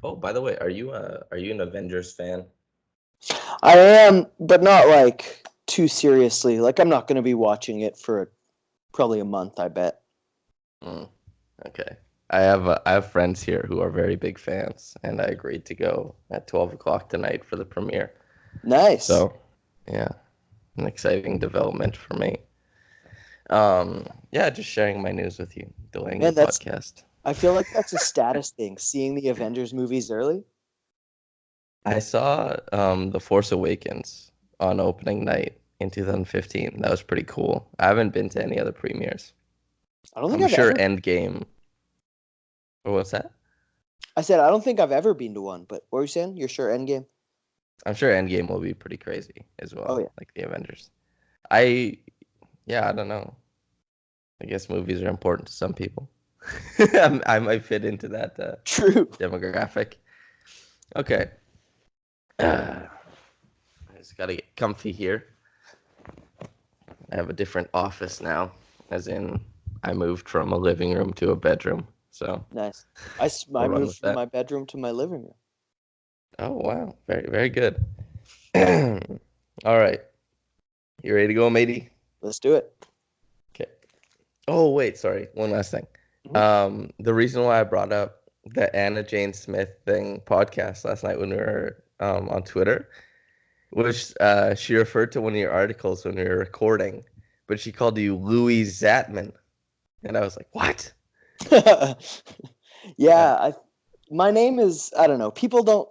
Oh, by the way, are you an Avengers fan? I am, but not like too seriously. Like I'm not going to be watching it for probably a month, I bet. Mm, okay. I have friends here who are very big fans, and I agreed to go at 12 o'clock tonight for the premiere. Nice. So, yeah, an exciting development for me. Yeah, just sharing my news with you, delaying the Man, that's podcast. I feel like that's a status thing, seeing the Avengers movies early. I saw The Force Awakens on opening night in 2015. That was pretty cool. I haven't been to any other premieres. I don't think I'm I've sure ever Endgame. Or what's that? I said I don't think I've ever been to one, but what were you saying? You're sure Endgame? I'm sure Endgame will be pretty crazy as Oh well, yeah. like the Avengers. I, yeah, I don't know. I guess movies are important to some people. I might fit into that True. demographic. Okay. I just gotta get comfy here. I have a different office now, as in I moved from a living room to a bedroom. So Nice. we'll I run moved with from that. my bedroom to my living room. Oh, wow. Very, very good. All right. You ready to go, matey? Let's do it. Okay. Oh, wait, sorry. One last thing. Mhm. The reason why I brought up the Anna Jane Smith thing podcast last night when we were on Twitter was she referred to one of your articles when we were recording, but she called you Louis Zatzman. And I was like, what? Yeah. Yeah, my name is I don't know. People don't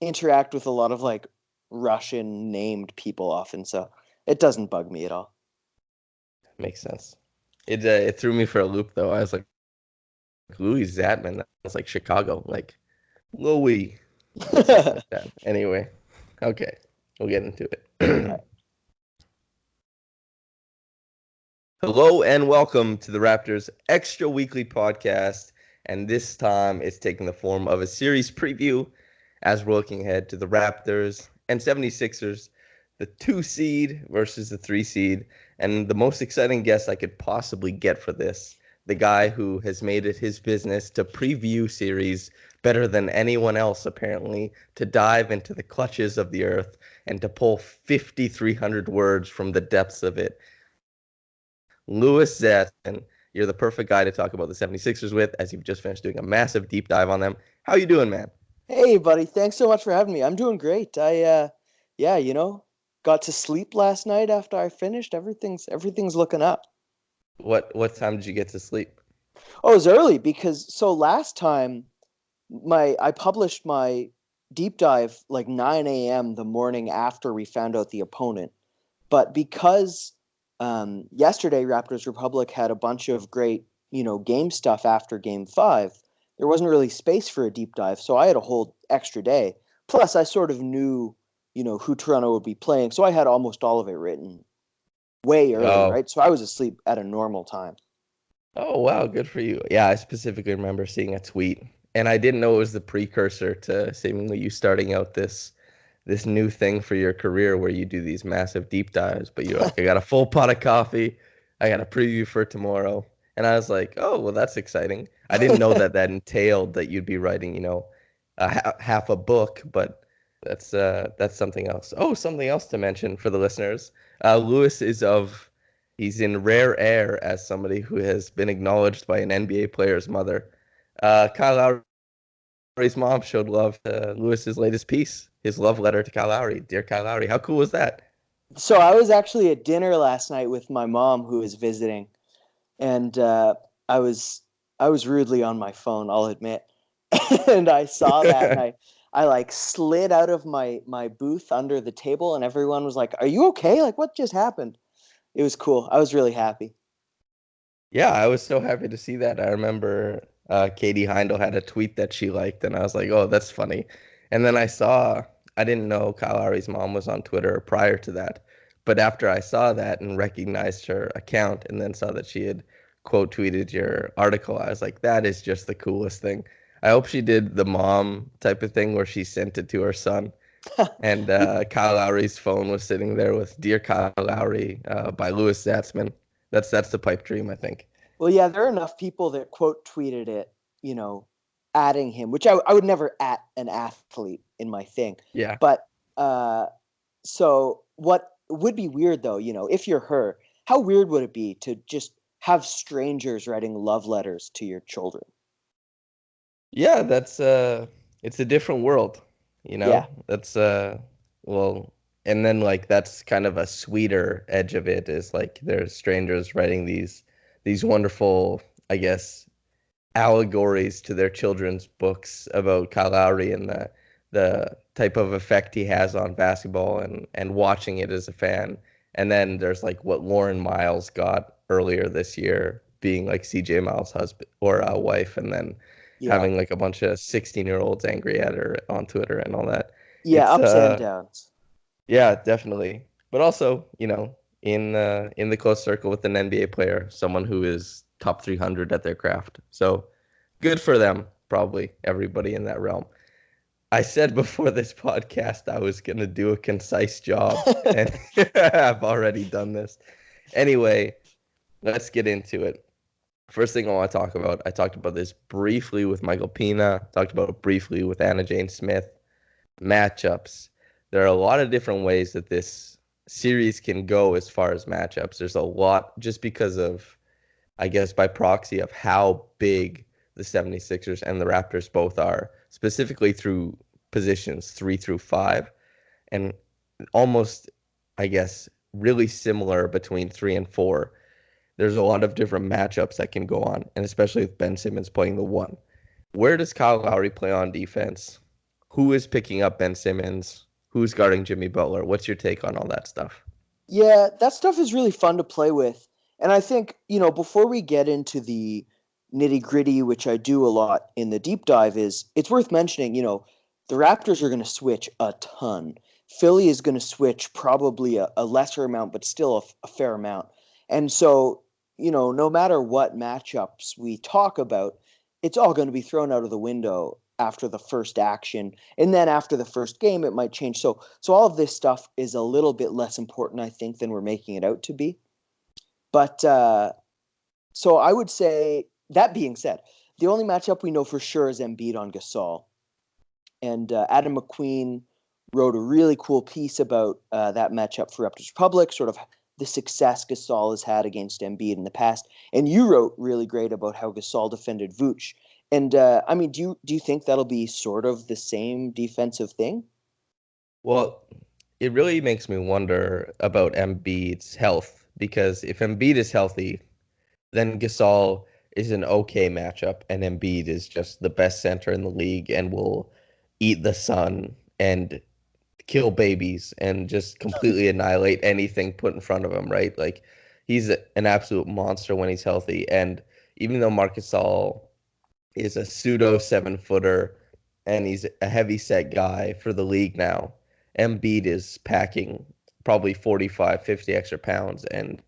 interact with a lot of like Russian named people often, so it doesn't bug me at all. Makes sense. It threw me for a loop though. I was like, Louis Zatzman. That's like Chicago. Like Louis. Something like that. Anyway, okay. We'll get into it. Hello and welcome to the Raptors Extra Weekly Podcast. And this time it's taking the form of a series preview as we're looking ahead to the Raptors and 76ers, the 2 seed versus the 3 seed. And the most exciting guest I could possibly get for this, the guy who has made it his business to preview series better than anyone else, apparently, to dive into the clutches of the earth and to pull 5,300 words from the depths of it. Louis Zatzman, you're the perfect guy to talk about the 76ers with, as you've just finished doing a massive deep dive on them. How you doing, man? Hey, buddy. Thanks so much for having me. I'm doing great. Yeah, got to sleep last night after I finished. Everything's looking up. What time did you get to sleep? Oh, it was early because so last time my I published my deep dive like 9 a.m. the morning after we found out the opponent. But because yesterday Raptors Republic had a bunch of great, game stuff after game 5, there wasn't really space for a deep dive. So I had a whole extra day. Plus, I sort of knew, who Toronto would be playing. So I had almost all of it written way early, Oh, right? So I was asleep at a normal time. oh wow, good for you. Yeah, I specifically remember seeing a tweet, and I didn't know it was the precursor to seemingly you starting out this new thing for your career where you do these massive deep dives. But you're like, I got a full pot of coffee, I got a preview for tomorrow, and I was like, oh well, that's exciting. I didn't know that that entailed that you'd be writing, half a book, but that's something else. Oh, something else to mention for the listeners. Lewis he's in rare air as somebody who has been acknowledged by an NBA player's mother. Kyle Lowry's mom showed love to Lewis's latest piece, his love letter to Kyle Lowry. Dear Kyle Lowry, how cool was that? So I was actually at dinner last night with my mom who was visiting, and I was I was rudely on my phone, I'll admit. And I saw that, and I like slid out of my booth under the table, and everyone was like, "Are you okay? Like, what just happened?" It was cool. I was really happy. Yeah, I was so happy to see that. I remember Katie Heindel had a tweet that she liked, and I was like, oh, that's funny. And then I didn't know Kyle Lowry's mom was on Twitter prior to that. But after I saw that and recognized her account and then saw that she had quote tweeted your article, I was like, that is just the coolest thing. I hope she did the mom type of thing where she sent it to her son. And Kyle Lowry's phone was sitting there with "Dear Kyle Lowry" by Louis Zatzman. That's the pipe dream, I think. Well, yeah, there are enough people that quote tweeted it, you know, adding him, which I would never at an athlete in my thing. Yeah. But so what would be weird though, if you're her, how weird would it be to just have strangers writing love letters to your children? Yeah, that's it's a different world, you Yeah. know? That's well, and then like that's kind of a sweeter edge of it is like there's strangers writing these wonderful, I guess, allegories to their children's books about Kyle Lowry and the type of effect he has on basketball and watching it as a fan. And then there's like what Lauren Miles got earlier this year, being like CJ Miles' husband or wife, and then Yeah. having like a bunch of 16-year-olds angry at her on Twitter and all that. Yeah, It's ups and downs. yeah, definitely. But also, in the close circle with an NBA player, someone who is top 300 at their craft. So good for them, probably everybody in that realm. I said before this podcast I was going to do a concise job, and I've already done this. Anyway, let's get into it. First thing I want to talk about, I talked about this briefly with Michael Pina, talked about it briefly with Anna Jane Smith. Matchups. There are a lot of different ways that this series can go as far as matchups. There's a lot just because of, I guess, by proxy of how big the 76ers and the Raptors both are, specifically through positions 3 through 5, and almost, I guess, really similar between 3 and 4. There's a lot of different matchups that can go on, and especially with Ben Simmons playing the 1. Where does Kyle Lowry play on defense? Who is picking up Ben Simmons? Who's guarding Jimmy Butler? What's your take on all that stuff? Yeah, that stuff is really fun to play with. And I think, before we get into the nitty gritty, which I do a lot in the deep dive, is it's worth mentioning, the Raptors are going to switch a ton. Philly is going to switch probably a lesser amount, but still a fair amount. And so, no matter what matchups we talk about, it's all going to be thrown out of the window after the first action. And then after the first game, it might change. So all of this stuff is a little bit less important, I think, than we're making it out to be. But so I would say, that being said, the only matchup we know for sure is Embiid on Gasol. And Adam McQueen wrote a really cool piece about that matchup for Raptors Republic, sort of the success Gasol has had against Embiid in the past. And you wrote really great about how Gasol defended Vooch. And I mean, do you think that'll be sort of the same defensive thing? Well, it really makes me wonder about Embiid's health because if Embiid is healthy, then Gasol is an okay matchup, and Embiid is just the best center in the league and will eat the sun and kill babies and just completely annihilate anything put in front of him, right? Like he's an absolute monster when he's healthy. And even though Marcus Gasol is a pseudo 7-footer and he's a heavy set guy for the league now, Embiid is packing probably 45, 50 extra pounds and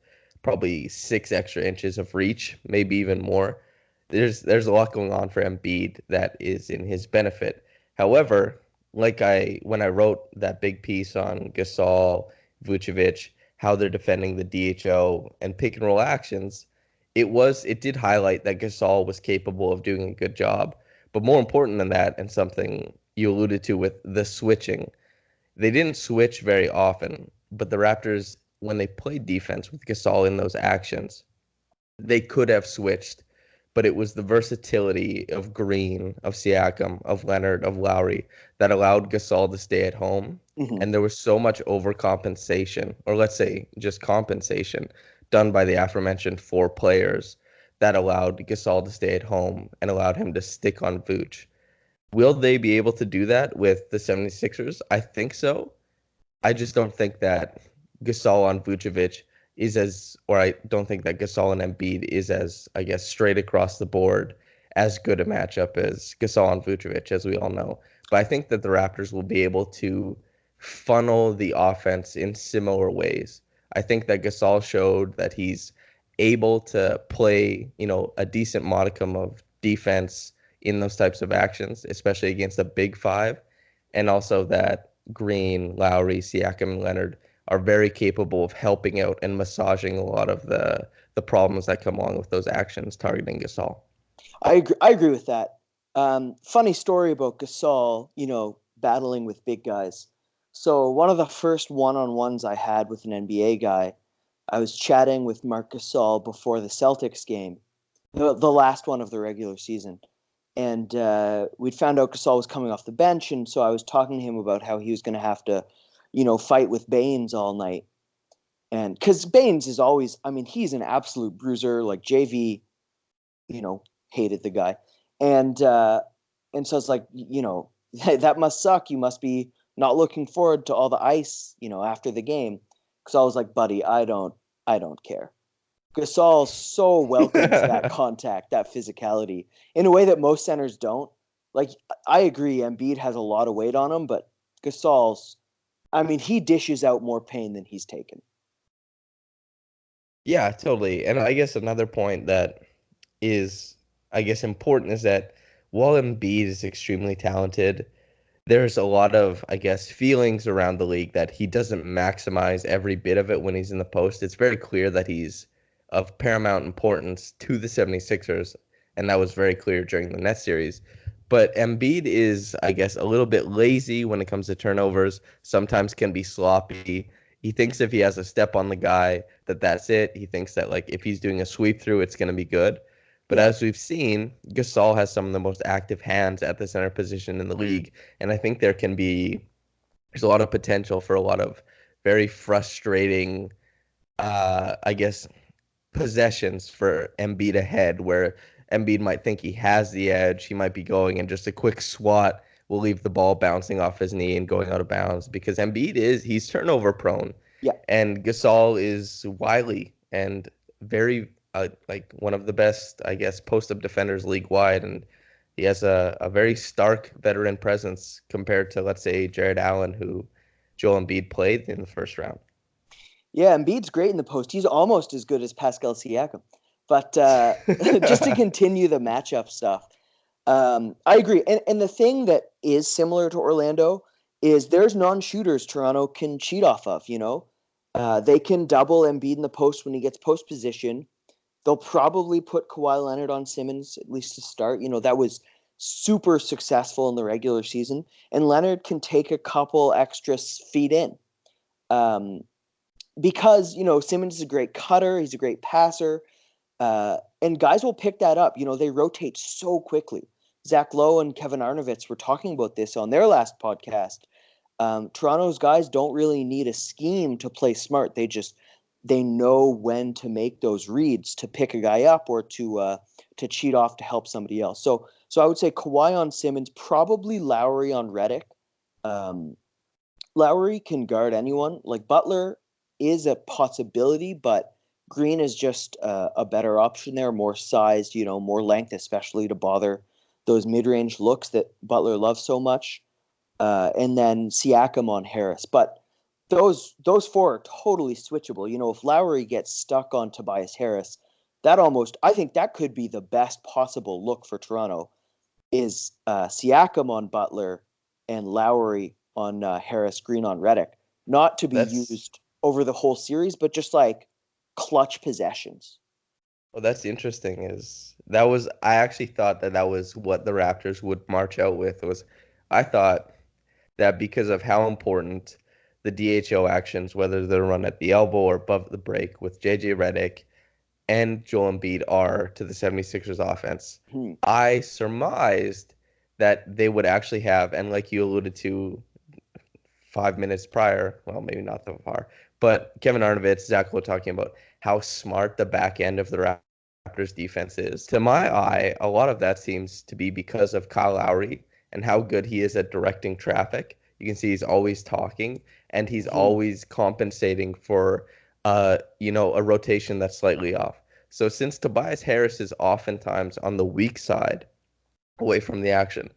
probably 6 extra inches of reach, maybe even more. There's a lot going on for Embiid that is in his benefit. However, when I wrote that big piece on Gasol, Vucevic, how they're defending the DHO and pick and roll actions, it did highlight that Gasol was capable of doing a good job. But more important than that, and something you alluded to with the switching, they didn't switch very often. But the Raptors, when they played defense with Gasol in those actions, they could have switched, but it was the versatility of Green, of Siakam, of Leonard, of Lowry that allowed Gasol to stay at home. Mm-hmm. And there was so much overcompensation, or let's say just compensation, done by the aforementioned 4 players that allowed Gasol to stay at home and allowed him to stick on Vooch. Will they be able to do that with the 76ers? I think so. I just don't think that Gasol on Vucevic or I don't think that Gasol and Embiid is as, I guess, straight across the board as good a matchup as Gasol and Vucevic, as we all know. But I think that the Raptors will be able to funnel the offense in similar ways. I think that Gasol showed that he's able to play, a decent modicum of defense in those types of actions, especially against a big 5, and also that Green, Lowry, Siakam, and Leonard are very capable of helping out and massaging a lot of the problems that come along with those actions targeting Gasol. I agree with that. Funny story about Gasol, battling with big guys. So one of the first one-on-ones I had with an NBA guy, I was chatting with Marc Gasol before the Celtics game, the last one of the regular season. And we'd found out Gasol was coming off the bench, and so I was talking to him about how he was going to have to, fight with Baines all night. And because Baines is always, I mean, he's an absolute bruiser. Like JV, you know, hated the guy, and so it's like, that must suck. You must be not looking forward to all the ice, after the game. Because I was like, buddy, I don't care. Gasol so welcomes that contact, that physicality, in a way that most centers don't. Like, I agree, Embiid has a lot of weight on him, but Gasol's, I mean, he dishes out more pain than he's taken. Yeah, totally. And I guess another point that is, I guess, important is that while Embiid is extremely talented, there's a lot of, I guess, feelings around the league that he doesn't maximize every bit of it when he's in the post. It's very clear that he's of paramount importance to the 76ers, and that was very clear during the Nets series. But Embiid is, I guess, a little bit lazy when it comes to turnovers, sometimes can be sloppy. He thinks if he has a step on the guy, that's it. He thinks that, like, if he's doing a sweep through, it's going to be good. But Yeah. as we've seen, Gasol has some of the most active hands at the center position in the league. And I think there's a lot of potential for a lot of very frustrating, I guess, possessions for Embiid ahead, where Embiid might think he has the edge. He might be going and just a quick swat will leave the ball bouncing off his knee and going out of bounds because he's turnover prone. Yeah. And Gasol is wily and very like one of the best, I guess, post-up defenders league wide. And he has a very stark veteran presence compared to, let's say, Jared Allen, who Joel Embiid played in the first round. Yeah, Embiid's great in the post. He's almost as good as Pascal Siakam. But just to continue the matchup stuff, I agree. And the thing that is similar to Orlando is there's non-shooters Toronto can cheat off of. They can double Embiid in the post when he gets post position. They'll probably put Kawhi Leonard on Simmons, at least to start. That was super successful in the regular season. And Leonard can take a couple extra feet in. Um, because Simmons is a great cutter, he's a great passer, and guys will pick that up. They rotate so quickly. Zach Lowe and Kevin Arnovitz were talking about this on their last podcast. Toronto's guys don't really need a scheme to play smart. They know when to make those reads to pick a guy up or to cheat off to help somebody else. So I would say Kawhi on Simmons, probably Lowry on Redick. Um, Lowry can guard anyone. Like Butler is a possibility, but Green is just a better option there, more sized, more length, especially to bother those mid-range looks that Butler loves so much. And then Siakam on Harris. But those four are totally switchable. If Lowry gets stuck on Tobias Harris, I think that could be the best possible look for Toronto is Siakam on Butler and Lowry on Harris, Green on Redick, not to be That's used over the whole series, but just like clutch possessions. Well, that's interesting. I actually thought that was what the Raptors would march out with. I thought that because of how important the DHO actions, whether they're run at the elbow or above the break with JJ Redick and Joel Embiid are to the 76ers offense, Hmm. I surmised that they would actually have, and like you alluded to 5 minutes prior, well, maybe not that far, but Kevin Arnovitz, Zach Lowe talking about how smart the back end of the Raptors defense is. To my eye, a lot of that seems to be because of Kyle Lowry and how good he is at directing traffic. You can see he's always talking and he's Hmm. always compensating for a rotation that's slightly off. So since Tobias Harris is oftentimes on the weak side away from the action,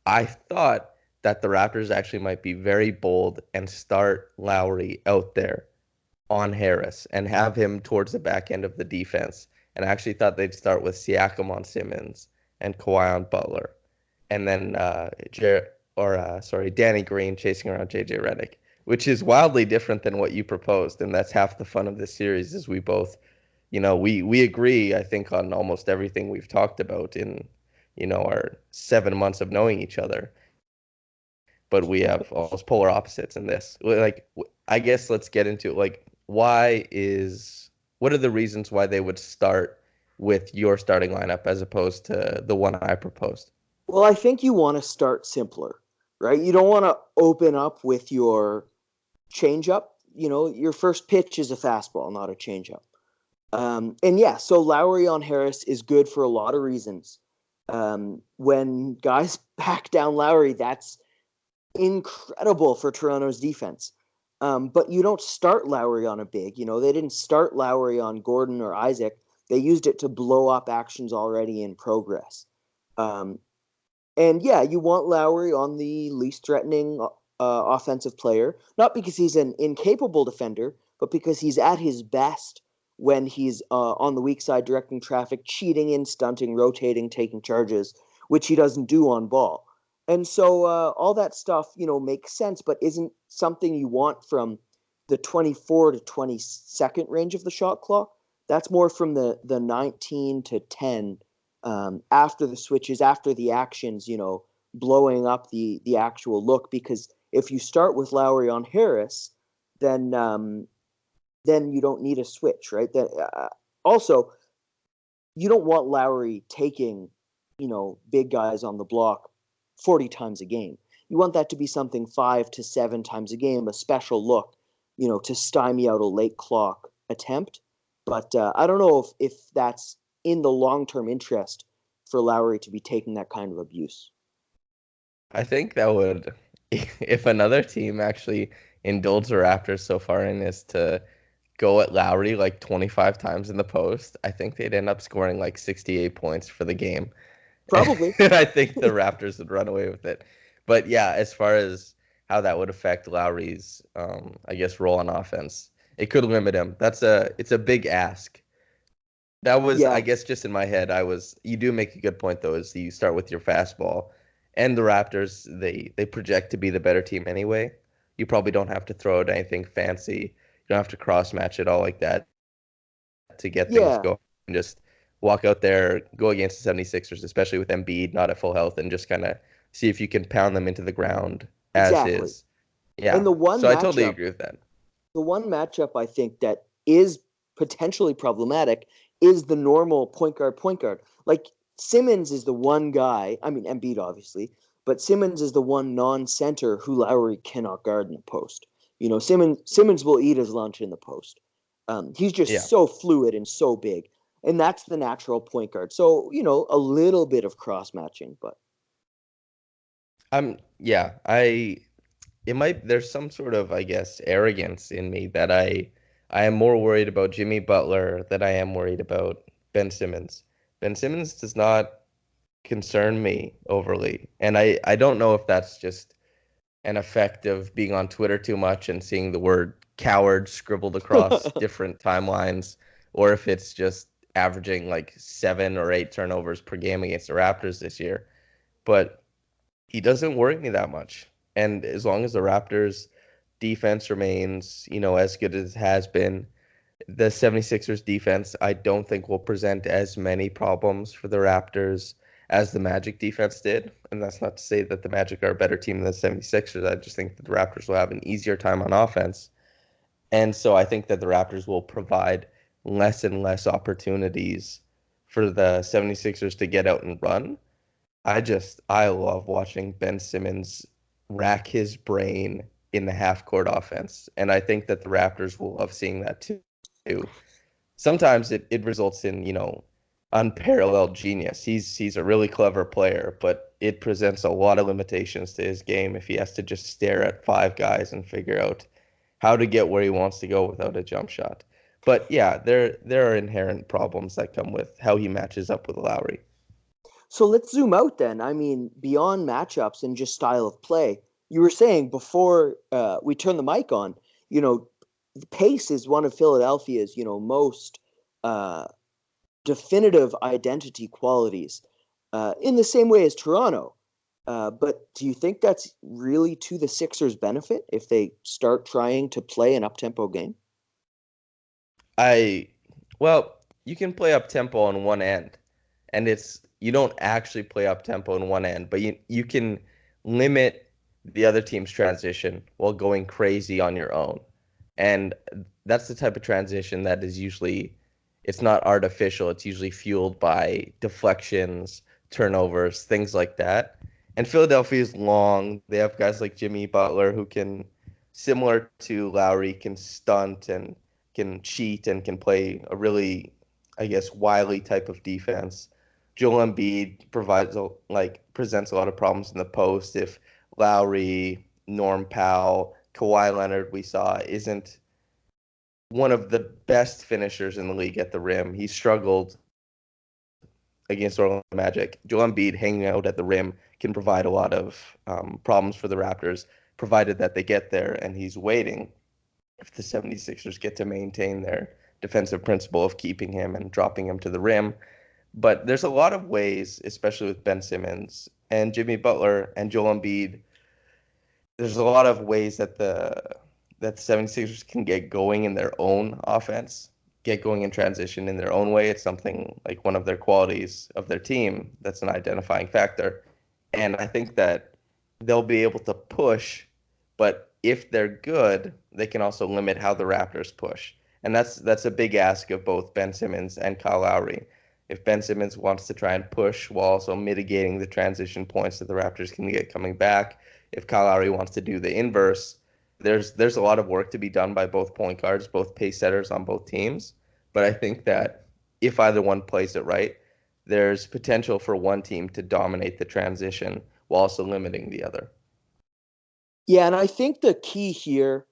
I thought that the Raptors actually might be very bold and start Lowry out there on Harris and have him towards the back end of the defense. And I actually thought they'd start with Siakam on Simmons and Kawhi on Butler, and then Danny Green chasing around JJ Redick, which is wildly different than what you proposed, and that's half the fun of this series. Is we both, we agree, I think, on almost everything we've talked about our 7 months of knowing each other, but we have almost polar opposites in this. Like, I guess let's get into it. Like, what are the reasons why they would start with your starting lineup as opposed to the one I proposed? Well, I think you want to start simpler, right? You don't want to open up with your changeup. Your first pitch is a fastball, not a changeup. And yeah, so Lowry on Harris is good for a lot of reasons. When guys back down Lowry, that's incredible for Toronto's defense. But you don't start Lowry on a big. They didn't start Lowry on Gordon or Isaac. They used it to blow up actions already in progress. Um, and yeah, you want Lowry on the least threatening offensive player, not because he's an incapable defender, but because he's at his best when he's on the weak side directing traffic, cheating in, stunting, rotating, taking charges, which he doesn't do on ball. And so all that stuff, makes sense, but isn't something you want from the 24 to 22nd range of the shot clock. That's more from the 19 to 10 after the switches, after the actions, blowing up the actual look. Because if you start with Lowry on Harris, then you don't need a switch, right? Also, you don't want Lowry taking, big guys on the block 40 times a game. You want that to be something 5 to 7 times a game, a special look, to stymie out a late clock attempt. But I don't know if that's in the long term interest for Lowry to be taking that kind of abuse. I think that would, if another team actually indulged the Raptors so far in is to go at Lowry like 25 times in the post, I think they'd end up scoring like 68 points for the game. Probably. And I think the Raptors would run away with it. But yeah, as far as how that would affect Lowry's, I guess, role on offense, it could limit him. It's a big ask. That was, I Yeah. guess, just in my head. You do make a good point though, is you start with your fastball, and the Raptors, they project to be the better team anyway. You probably don't have to throw out anything fancy. You don't have to cross match it all like that to get things Yeah. going. And just walk out there, go against the 76ers, especially with Embiid not at full health, and just kind of see if you can pound them into the ground as Exactly. is. Yeah. And the one So I totally matchup agree with that. the one matchup I think that is potentially problematic is the normal point guard. Like Simmons is the one guy, I mean Embiid obviously, but Simmons is the one non-center who Lowry cannot guard in the post. Simmons will eat his lunch in the post. He's Yeah. just so fluid and so big. And that's the natural point guard. So, a little bit of cross matching, but Yeah, there's some sort of, I guess, arrogance in me that I am more worried about Jimmy Butler than I am worried about Ben Simmons. Ben Simmons does not concern me overly, and I don't know if that's just an effect of being on Twitter too much and seeing the word coward scribbled across different timelines, or if it's just averaging like 7 or 8 turnovers per game against the Raptors this year. But he doesn't worry me that much. And as long as the Raptors defense remains, as good as it has been, the 76ers defense, I don't think will present as many problems for the Raptors as the Magic defense did. And that's not to say that the Magic are a better team than the 76ers. I just think that the Raptors will have an easier time on offense. And so I think that the Raptors will provide less and less opportunities for the 76ers to get out and run. I love watching Ben Simmons rack his brain in the half court offense. And I think that the Raptors will love seeing that too. Sometimes it results in, unparalleled genius. He's a really clever player, but it presents a lot of limitations to his game if he has to just stare at 5 guys and figure out how to get where he wants to go without a jump shot. But yeah, there are inherent problems that come with how he matches up with Lowry. So let's zoom out then. I mean, beyond matchups and just style of play. You were saying before we turn the mic on, you know, pace is one of Philadelphia's, most uh, definitive identity qualities, in the same way as Toronto. But do you think that's really to the Sixers' benefit if they start trying to play an up-tempo game? I well, you can play up tempo on one end, and it's you don't actually play up tempo in one end, but you can limit the other team's transition while going crazy on your own. And that's the type of transition that is usually it's not artificial. It's usually fueled by deflections, turnovers, things like that. And Philadelphia is long. They have guys like Jimmy Butler who can, similar to Lowry, can stunt and can cheat and can play a really, I guess, wily type of defense. Joel Embiid presents a lot of problems in the post. If Lowry, Norm Powell, Kawhi Leonard, we saw, isn't one of the best finishers in the league at the rim. He struggled against Orlando Magic. Joel Embiid hanging out at the rim can provide a lot of problems for the Raptors, provided that they get there, and he's waiting if the 76ers get to maintain their defensive principle of keeping him and dropping him to the rim. But there's a lot of ways, especially with Ben Simmons and Jimmy Butler and Joel Embiid, there's a lot of ways that the 76ers can get going in their own offense, get going in transition in their own way. It's something like one of their qualities of their team that's an identifying factor. And I think that they'll be able to push, but if they're good, they can also limit how the Raptors push. And that's a big ask of both Ben Simmons and Kyle Lowry. If Ben Simmons wants to try and push while also mitigating the transition points that the Raptors can get coming back, if Kyle Lowry wants to do the inverse, there's a lot of work to be done by both point guards, both pace setters on both teams. But I think that if either one plays it right, there's potential for one team to dominate the transition while also limiting the other. Yeah, and I think the key here,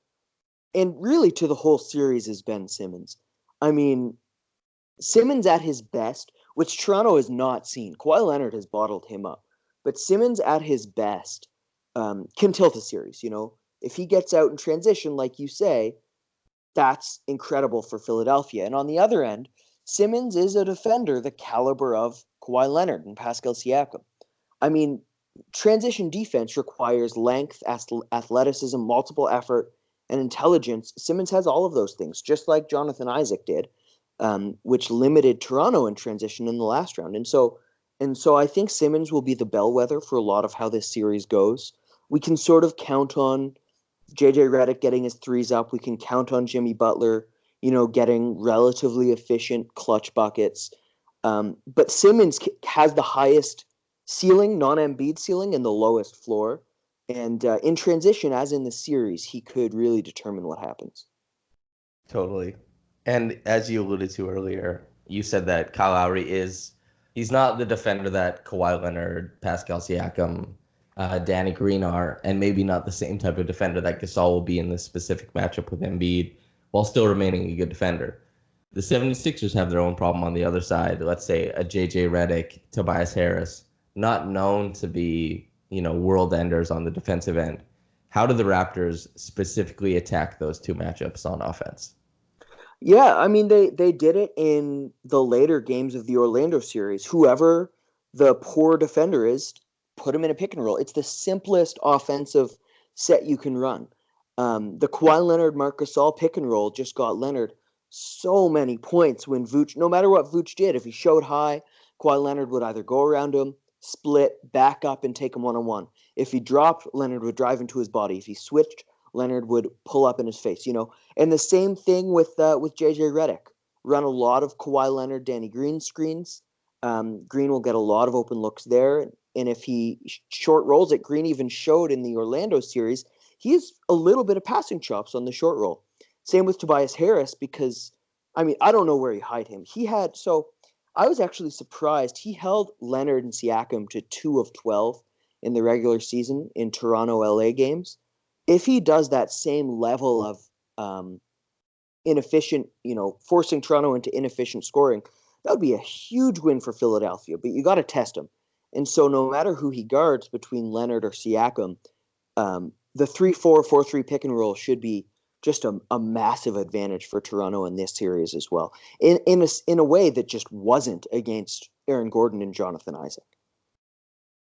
and really to the whole series, is Ben Simmons. I mean, Simmons at his best, which Toronto has not seen. Kawhi Leonard has bottled him up, but Simmons at his best can tilt a series. If he gets out in transition, like you say, that's incredible for Philadelphia. And on the other end, Simmons is a defender the caliber of Kawhi Leonard and Pascal Siakam. I mean, transition defense requires length, athleticism, multiple effort, and intelligence. Simmons has all of those things, just like Jonathan Isaac did, which limited Toronto in transition in the last round. And so I think Simmons will be the bellwether for a lot of how this series goes. We can sort of count on JJ Redick getting his threes up. We can count on Jimmy Butler, getting relatively efficient clutch buckets. But Simmons has the highest ceiling, non-Embiid ceiling, and the lowest floor. And in transition, as in the series, he could really determine what happens. Totally. And as you alluded to earlier, you said that Kyle Lowry he's not the defender that Kawhi Leonard, Pascal Siakam, Danny Green are, and maybe not the same type of defender that Gasol will be in this specific matchup with Embiid, while still remaining a good defender. The 76ers have their own problem on the other side. Let's say a JJ Redick, Tobias Harris, not known to be, world enders on the defensive end. How do the Raptors specifically attack those two matchups on offense? Yeah, I mean they did it in the later games of the Orlando series. Whoever the poor defender is, put him in a pick and roll. It's the simplest offensive set you can run. The Kawhi Leonard Marc Gasol pick and roll just got Leonard so many points when Vooch, no matter what Vooch did, if he showed high, Kawhi Leonard would either go around him, split, back up, and take him one-on-one. If he dropped, Leonard would drive into his body. If he switched, Leonard would pull up in his face. And the same thing with JJ Redick. Run a lot of Kawhi Leonard, Danny Green screens. Green will get a lot of open looks there. And if he short rolls it, Green even showed in the Orlando series, he has a little bit of passing chops on the short roll. Same with Tobias Harris, because, I don't know where he hid him. I was actually surprised. He held Leonard and Siakam to 2 of 12 in the regular season in Toronto LA games. If he does that same level of inefficient, forcing Toronto into inefficient scoring, that would be a huge win for Philadelphia. But you got to test him. And so no matter who he guards between Leonard or Siakam, the 3-4, 4-3 pick and roll should be just a massive advantage for Toronto in this series as well, in a way that just wasn't against Aaron Gordon and Jonathan Isaac.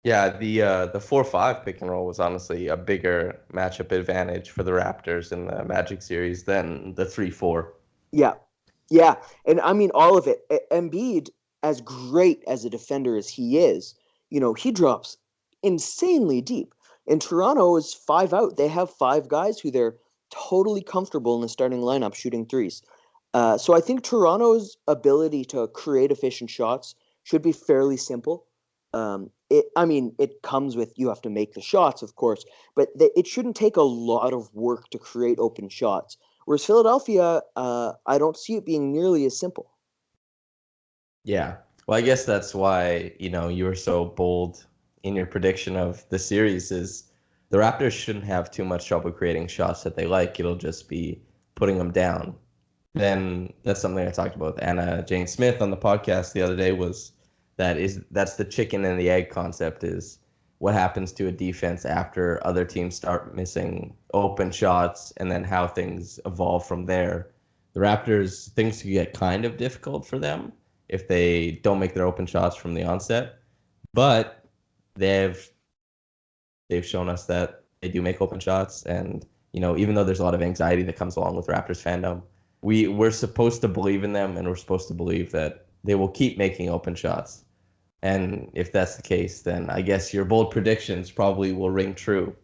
Yeah, the 4-5 pick and roll was honestly a bigger matchup advantage for the Raptors in the Magic series than the 3-4. Yeah, yeah, and all of it. Embiid, as great as a defender as he is, he drops insanely deep. And Toronto is 5 out. They have 5 guys who they're totally comfortable in the starting lineup shooting threes. So I think Toronto's ability to create efficient shots should be fairly simple. It comes with you have to make the shots, of course, but it shouldn't take a lot of work to create open shots. Whereas Philadelphia, I don't see it being nearly as simple. Yeah. Well, I guess that's why, you were so bold in your prediction of the series is the Raptors shouldn't have too much trouble creating shots that they like. It'll just be putting them down. Then that's something I talked about with Anna Jane Smith on the podcast the other day was that's the chicken and the egg concept is what happens to a defense after other teams start missing open shots and then how things evolve from there. The Raptors, things could get kind of difficult for them if they don't make their open shots from the onset, but they've they've shown us that they do make open shots and even though there's a lot of anxiety that comes along with Raptors fandom, we're supposed to believe in them and we're supposed to believe that they will keep making open shots. And if that's the case, then I guess your bold predictions probably will ring true.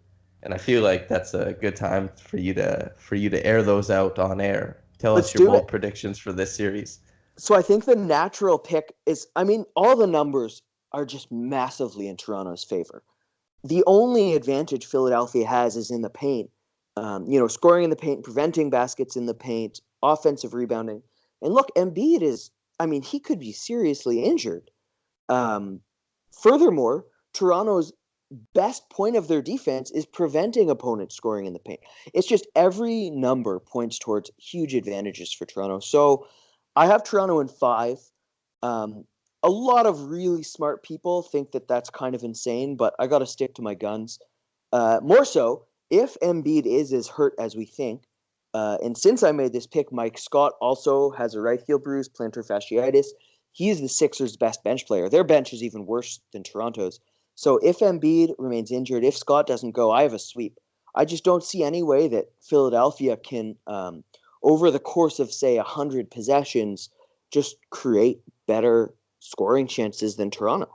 And I feel like that's a good time for you to air those out on air. Tell Let's us your do it. bold predictions for this series. So I think the natural pick is, all the numbers are just massively in Toronto's favor. The only advantage Philadelphia has is in the paint. Scoring in the paint, preventing baskets in the paint, offensive rebounding. And look, Embiid is, he could be seriously injured. Furthermore, Toronto's best point of their defense is preventing opponents scoring in the paint. It's just every number points towards huge advantages for Toronto. So I have Toronto in 5. A lot of really smart people think that that's kind of insane, but I got to stick to my guns. More so, if Embiid is as hurt as we think, and since I made this pick, Mike Scott also has a right heel bruise, plantar fasciitis. He is the Sixers' best bench player. Their bench is even worse than Toronto's. So if Embiid remains injured, if Scott doesn't go, I have a sweep. I just don't see any way that Philadelphia can, over the course of, say, 100 possessions, just create better scoring chances than Toronto.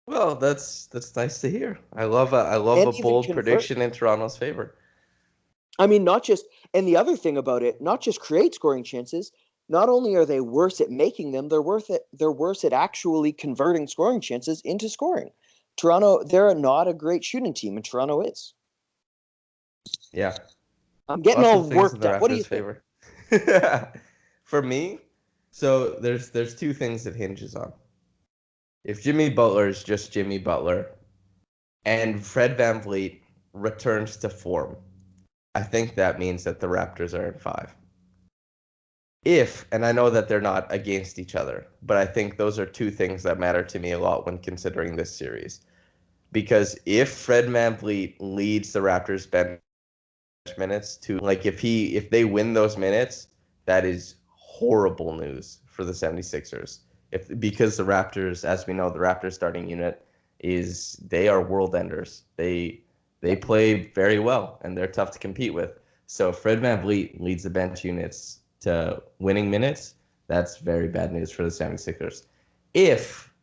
Well, that's nice to hear. I love a And even bold convert. prediction in Toronto's favor. Not just, and the other thing about it, not just create scoring chances, not only are they worse at making them, they're worse at actually converting scoring chances into scoring. Toronto, they're not a great shooting team, and Toronto is. Yeah, I'm getting lots all of things in worked the up. What do you Raptors' think? favor. For me, so there's two things it hinges on. If Jimmy Butler is just Jimmy Butler and Fred VanVleet returns to form, I think that means that the Raptors are in 5. And I know that they're not against each other, but I think those are two things that matter to me a lot when considering this series. Because if Fred VanVleet leads the Raptors bench minutes to like if they win those minutes, that is horrible news for the 76ers. Because the Raptors, as we know, the Raptors starting unit they are world enders. They Yep. play very well and they're tough to compete with. So if Fred VanVleet leads the bench units to winning minutes, that's very bad news for the 76ers. If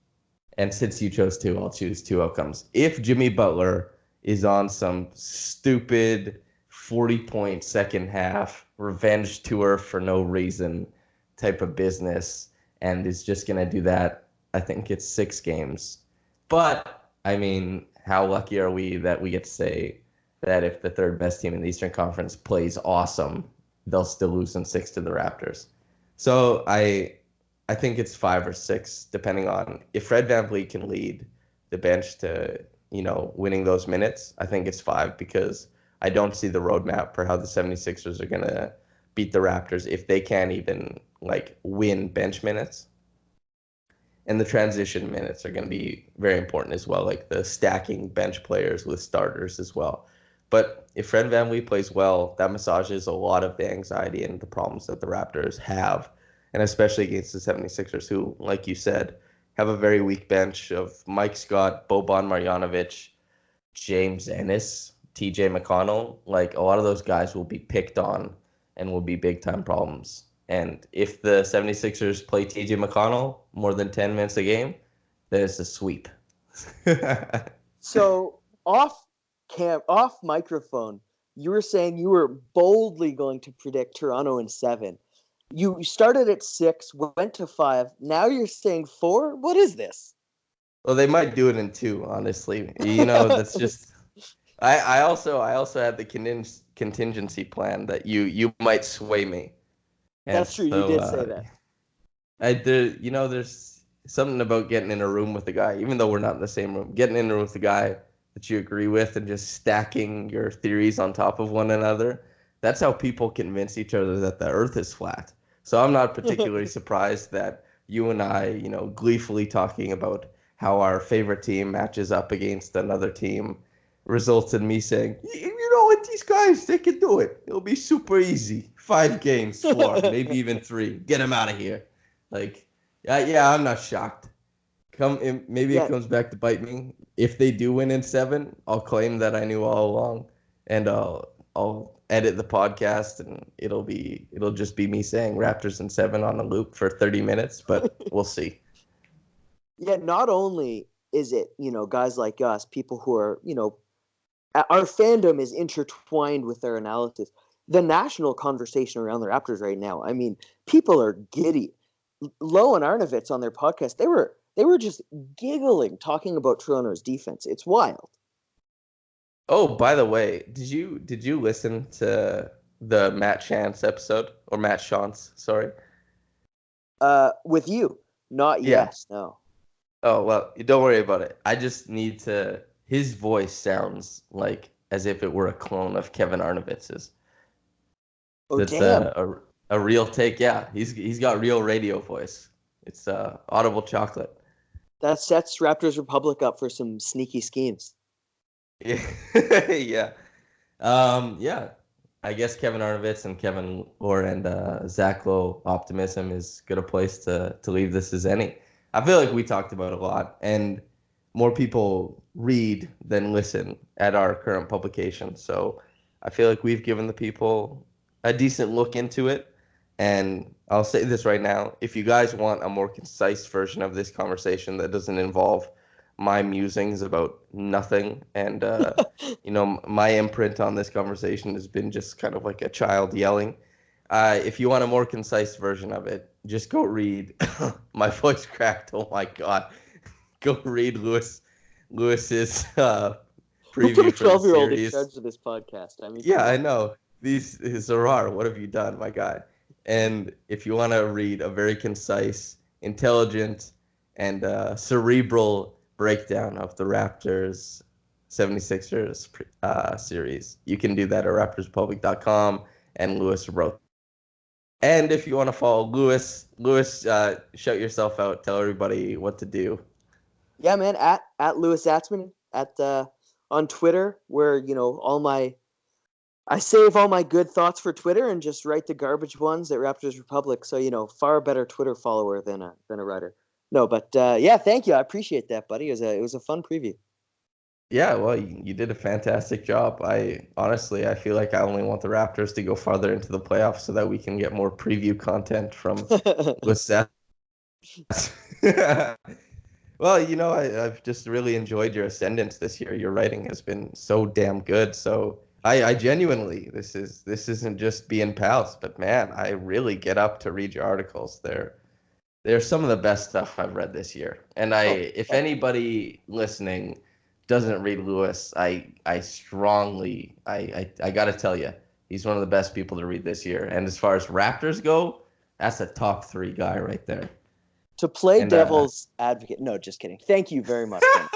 and since you chose two, I'll choose two outcomes. If Jimmy Butler is on some stupid 40-point second half revenge tour for no reason type of business and is just going to do that, I think it's 6 games. But, how lucky are we that we get to say that if the third best team in the Eastern Conference plays awesome, they'll still lose in 6 to the Raptors. So I think it's 5 or 6, depending on if Fred VanVleet can lead the bench to, winning those minutes. I think it's 5 because I don't see the roadmap for how the 76ers are going to beat the Raptors if they can't even win bench minutes. And the transition minutes are going to be very important as well, like the stacking bench players with starters as well. But if Fred VanVleet plays well, that massages a lot of the anxiety and the problems that the Raptors have, and especially against the 76ers, who, like you said, have a very weak bench of Mike Scott, Boban Marjanovic, James Ennis, TJ McConnell. Like, a lot of those guys will be picked on and will be big time problems. And if the 76ers play TJ McConnell more than 10 minutes a game, then it's a sweep. So off microphone, you were saying you were boldly going to predict Toronto in 7. You started at 6, went to 5. Now you're saying 4. What is this? Well, they might do it in 2, honestly. You know, that's just I also had the contingency plan that you might sway me. And That's true. You so did say that. there's something about getting in a room with a guy, even though we're not in the same room, getting in a room with a guy that you agree with and just stacking your theories on top of one another. That's how people convince each other that the earth is flat. So I'm not particularly surprised that you and I, gleefully talking about how our favorite team matches up against another team results in me saying, you know what, these guys, they can do it. It'll be super easy. 5 games, 4, maybe even 3. Get them out of here. Like, yeah, I'm not shocked. Maybe it Yeah, comes back to bite me. If they do win in 7, I'll claim that I knew all along, and I'll edit the podcast, and it'll just be me saying Raptors in 7 on a loop for 30 minutes. But we'll see. yeah. Not only is it guys like us, people who are our fandom is intertwined with their analysis. The national conversation around the Raptors right now, I mean, people are giddy. Lowe and Arnovitz on their podcast, they were just giggling talking about Toronto's defense. It's wild. Oh, by the way, did you listen to the Matt Chance episode, or Matt Chance? Sorry. With you, not Yeah. yes, no. Oh, well, don't worry about it. I just need to. His voice sounds like as if it were a clone of Kevin Arnovitz's. Oh That's damn, a real take. Yeah, he's got real radio voice. It's audible chocolate. that sets Raptors Republic up for some sneaky schemes. Yeah. Yeah. I guess Kevin Arnovitz and Kevin Orr and Zach Lowe optimism is good a place to leave this as any. I feel like we talked about it a lot, and more people read than listen at our current publication. So I feel like we've given the people a decent look into it. And I'll say this right now: if you guys want a more concise version of this conversation that doesn't involve my musings about nothing and my imprint on this conversation has been just kind of like a child yelling. If you want a more concise version of it, just go read. My voice cracked. Oh my god! Go read Lewis's Who put a preview for the 12-year-old in series. charge of this podcast? I mean, Yeah, come I on. know. These Zarar, what have you done, my guy? And if you want to read a very concise, intelligent, and cerebral breakdown of the Raptors 76ers series, you can do that at raptorspublic.com, and Lewis wrote. And if you want to follow Lewis, shout yourself out. Tell everybody what to do. Yeah, man, at Lewis Zatzman at on Twitter, where all my I save all my good thoughts for Twitter and just write the garbage ones at Raptors Republic. So far better Twitter follower than a writer. No, but yeah, thank you. I appreciate that, buddy. It was a fun preview. Yeah, well, you did a fantastic job. I feel like I only want the Raptors to go farther into the playoffs so that we can get more preview content from with Seth. Well, I've just really enjoyed your ascendance this year. Your writing has been so damn good. So I genuinely, this isn't just being pals, but man, I really get up to read your articles. They're some of the best stuff I've read this year. And Oh, if anybody listening doesn't read Lewis, I strongly, I gotta tell you, he's one of the best people to read this year. And as far as Raptors go, that's a top 3 guy right there. to play And devil's advocate. No, just kidding. Thank you very much, man.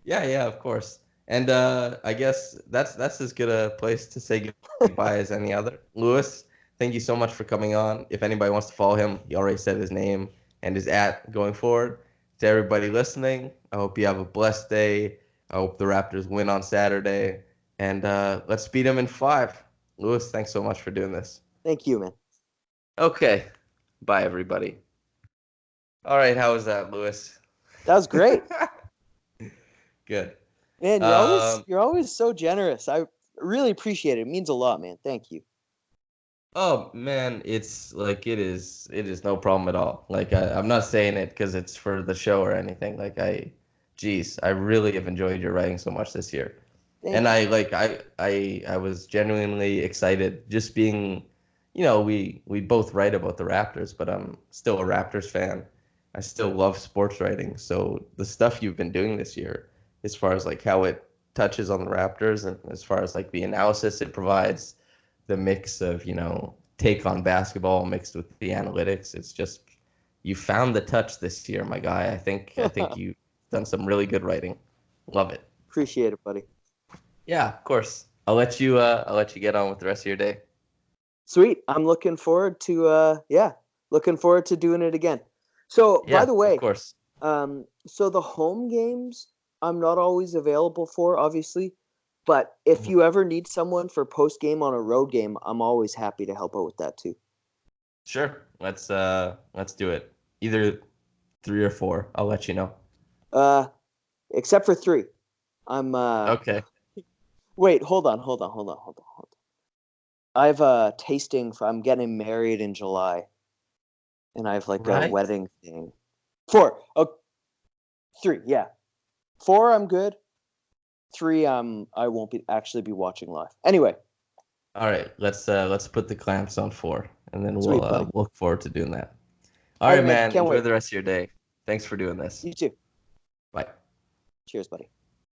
yeah, of course. And I guess that's as good a place to say goodbye as any other. Lewis, thank you so much for coming on. If anybody wants to follow him, he already said his name and his @ going forward. To everybody listening, I hope you have a blessed day. I hope the Raptors win on Saturday. And let's beat them in 5. Lewis, thanks so much for doing this. Thank you, man. Okay. Bye, everybody. All right. How was that, Lewis? That was great. Good. Man, you're always Um, you're always so generous. I really appreciate it. It means a lot, man. Thank you. Oh man, it's like it is no problem at all. Like I'm not saying it because it's for the show or anything. Geez, I really have enjoyed your writing so much this year. And Thank you. I was genuinely excited just being, we both write about the Raptors, but I'm still a Raptors fan. I still love sports writing. So the stuff you've been doing this year, as far as like how it touches on the Raptors and as far as like the analysis it provides, the mix of, take on basketball mixed with the analytics, it's just you found the touch this year, my guy. I think you've done some really good writing. Love it. Appreciate it, buddy. Yeah, of course. I'll let you get on with the rest of your day. Sweet. I'm looking forward to looking forward to doing it again. So, by Yeah, the of way, course. so the home games I'm not always available for, obviously, but if Mhm. you ever need someone for post game on a road game, I'm always happy to help out with that too. Sure. Let's do it. Either 3 or 4. I'll let you know. Uh, except for three. I'm Okay. wait, hold on. I've tasting for I'm getting married in July, and I have like a Right. wedding thing. Four. Oh, three. Yeah, four. I'm good. Three. I won't be actually be watching live. Anyway, All right. Let's put the clamps on 4, and then we'll sweet buddy. look forward to doing that. All All right, right, man. man. Can't Enjoy wait. the rest of your day. Thanks for doing this. You too. Bye. Cheers, buddy.